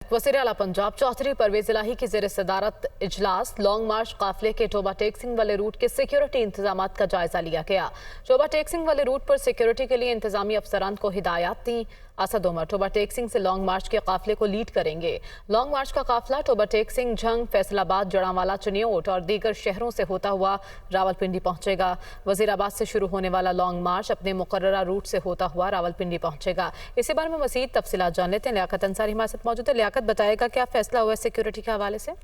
वज़ीर-ए-आला पंजाब चौधरी परवेज इलाही की ज़ेर सदारत इजलास लॉन्ग मार्च काफिले के टोबा टेक्सिंग वाले रूट के सिक्योरिटी इंतजाम का जायजा लिया गया। टोबा टेक्सिंग वाले रूट पर सिक्योरिटी के लिए इंतजामी अफसरान को हिदायत दी। असद उमर टोबा टेक्सिंग से लॉन्ग मार्च के काफिले को लीड करेंगे। लॉन्ग मार्च का काफिला टोबा टेक्सिंग, झंग, फैसलाबाद, जड़ांवाला, चनियोट और दीगर शहरों से होता हुआ रावलपिंडी पहुंचेगा। वजीराबाद से शुरू होने वाला लॉन्ग मार्च अपने मुकर्ररा रूट से होता हुआ रावलपिंडी पहुंचेगा। इसी बारे में मज़ीद तफसीलात जान लेते हैं। लियाकत अंसारी हमारे साथ मौजूद है। लियाकत, बताएगा क्या फैसला हुआ है सिक्योरिटी के हवाले से?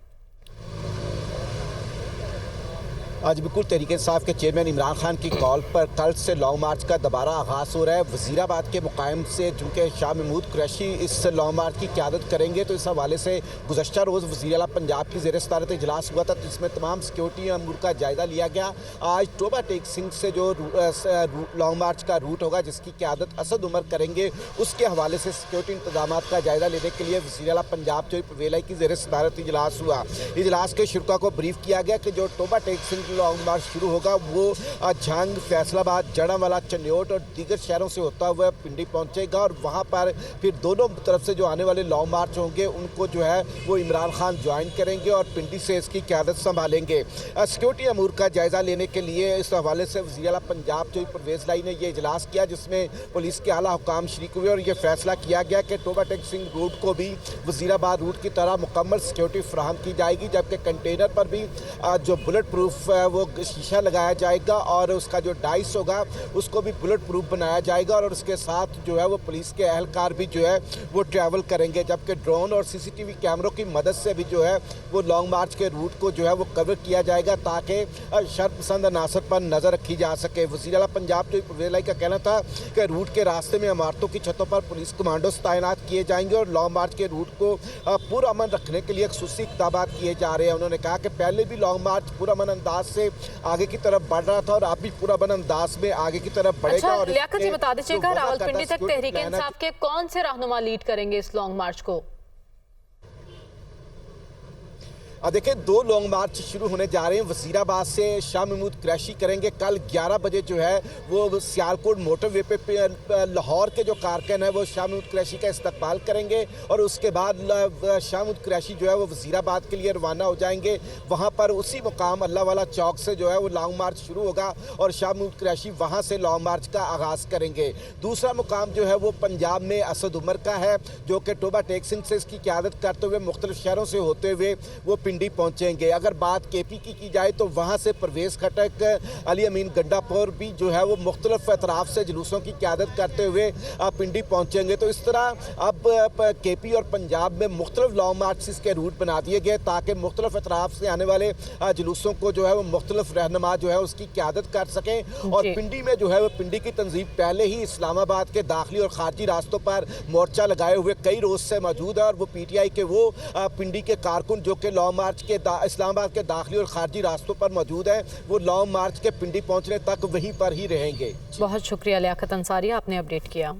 आज बिल्कुल तहरीक इंसाफ के चेयरमैन इमरान खान की कॉल पर कल से लॉन्ग मार्च का दोबारा आगाज़ हो रहा है। वज़ीराबाद के मुकाम से चूँकि शाह महमूद कुरैशी इस लॉन्ग मार्च की क़यादत करेंगे, तो इस हवाले से गुज़श्ता रोज़ वज़ीर-ए-आला पंजाब की ज़ेर सदारत इजलास हुआ था, जिसमें तमाम सिक्योरिटी अमूर का जायज़ा लिया गया। आज टोबा टेक्सिंग से जो लॉन्ग मार्च का रूट होगा, जिसकी क़यादत असद उमर करेंगे, उसके हवाले से सिक्योरिटी इंतजाम का जायज़ा लेने के लिए वज़ीर-ए-आला पंजाब चौधरी परवेज इलाही की ज़ेर सदारत इजलास हुआ। इजलास के शुरा को ब्रीफ किया गया कि जो टोबा टेक्सिंग लॉन्ग मार्च शुरू होगा वो झंग, फैसलाबाद, जड़ांवाला, चनियोट और दीगर शहरों से होता हुआ पिंडी पहुंचेगा और वहां पर फिर दोनों तरफ से जो आने वाले लॉन्ग मार्च होंगे उनको जो है वो इमरान खान ज्वाइन करेंगे और पिंडी से इसकी क़यादत संभालेंगे। सिक्योरिटी अमूर का जायज़ा लेने के लिए इस हवाले से वज़ीर-ए-आला पंजाब चौधरी परवेज इलाही ने यह इजलास किया, जिसमें पुलिस के आला हुकाम शरीक हुए और यह फैसला किया गया कि टोबा टेक्सिंग रूट को भी वज़ीराबाद रूट की तरह मुकम्मल सिक्योरिटी फराहम की जाएगी, जबकि कंटेनर पर भी जो बुलेट प्रूफ वो शीशा लगाया जाएगा और उसका जो डाइस होगा उसको भी बुलेट प्रूफ बनाया जाएगा और उसके साथ जो है वो पुलिस के अहलकार भी जो है वो ट्रैवल करेंगे, जबकि ड्रोन और सीसीटीवी कैमरों की मदद से भी जो है वो लॉन्ग मार्च के रूट को जो है वो कवर किया जाएगा ताकि शरपसंद अनासर पर नज़र रखी जा सके। वज़ीर-ए-आला पंजाब चौधरी परवेज इलाही का कहना था कि रूट के रास्ते में इमारतों की छतों पर पुलिस कमांडोज तैनात किए जाएंगे और लॉन्ग मार्च के रूट को पुरअमन रखने के लिए खुसूसी इक़दामात किए जा रहे हैं। उन्होंने कहा कि पहले भी लॉन्ग मार्च पुरअमन अंदाज से आगे की तरफ बढ़ रहा था और आप भी पूरा अंदाज में आगे की तरफ बढ़ेगा। अच्छा, लियाकत जी बता दीजिएगा, रावलपिंडी तक तहरीक इंसाफ के कौन से रहनुमा लीड करेंगे इस लॉन्ग मार्च को? देखिए, दो लॉन्ग मार्च शुरू होने जा रहे हैं। वज़ीराबाद से शाह महमूद कुरैशी करेंगे। कल 11 बजे जो है वो सियालकोट मोटरवे पे लाहौर के जो कारकुन है वो शाह महमूद कुरैशी का इस्तकबाल करेंगे और उसके बाद शाह महमूद कुरैशी जो है वो वज़ीराबाद के लिए रवाना हो जाएंगे। वहाँ पर उसी मुकाम अल्लाह वाला चौक से जो है वो लॉन्ग मार्च शुरू होगा और शाह महमूद कुरैशी वहाँ से लॉन्ग मार्च का आगाज़ करेंगे। दूसरा मुकाम जो है वो पंजाब में असद उमर का है, जो कि टोबा टेक्सिंग से इसकी क़यादत करते हुए मुख्तलिफ शहरों से होते हुए वो पिंडी पहुंचेंगे। अगर बात केपी की जाए तो वहां से परवेज खटक, अली अमीन गंडापुर भी जो है वो मुख्तलिफ अतराफ से जुलूसों की क़यादत करते हुए पिंडी पहुंचेंगे। तो इस तरह अब केपी और पंजाब में मुख्तलिफ लॉन्ग मार्चेस के रूट बना दिए गए ताकि मुख्तलिफ अतराफ से आने वाले जुलूसों को जो है वो मुख्तलिफ रहनुमा जो है उसकी क़यादत कर सकें। और पिंडी में जो है वो पिंडी की तंजीम पहले ही इस्लामाबाद के दाखिली और खारजी रास्तों पर मोर्चा लगाए हुए कई रोज से मौजूद है और वो PTI के वो पिंडी के कारकुन जो कि लॉन्ग मार्च के इस्लामाबाद के दाखिली और खारजी रास्तों पर मौजूद है, वो लॉन्ग मार्च के पिंडी पहुंचने तक वहीं पर ही रहेंगे। बहुत शुक्रिया लियाकत अंसारी, आपने अपडेट किया।